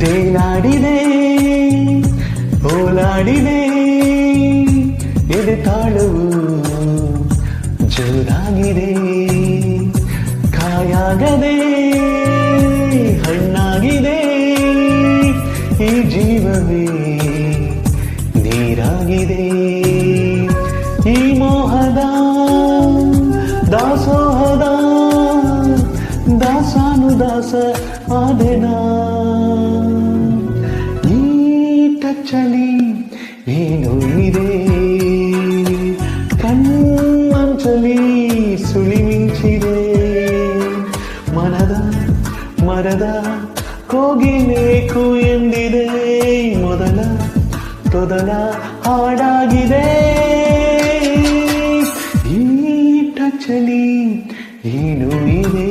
ತೇಲಾಡಿದೆ ಓಲಾಡಿದೆ ಎದೆ ತಾಳವು ಜೋರಾಗಿದೆ ಕಾಯಾಗದೆ ಹಣ್ಣಾಗಿದೆ ಈ ಜೀವವೇ ನೀರಾಗಿದೆ ಈ ಮೋಹದ ದಾಸೋಹದ ದಾಸಾನುದಾಸ ಆದೆನಾ ಈ ಟಚ್ಚಲಿ ಏನು ಇದೆ ಕಣ್ಣಂಚಲಿ ಸುಳಿ ಮಿಂಚಿದೆ ಮರದ ಕೋಗಿಲೇಕು ಎಂದಿದೆ ತೊದಲ ಹಾಡಾಗಿದೆ ಈ ಟಚ್ಚಲಿ ಏನು ಇದೆ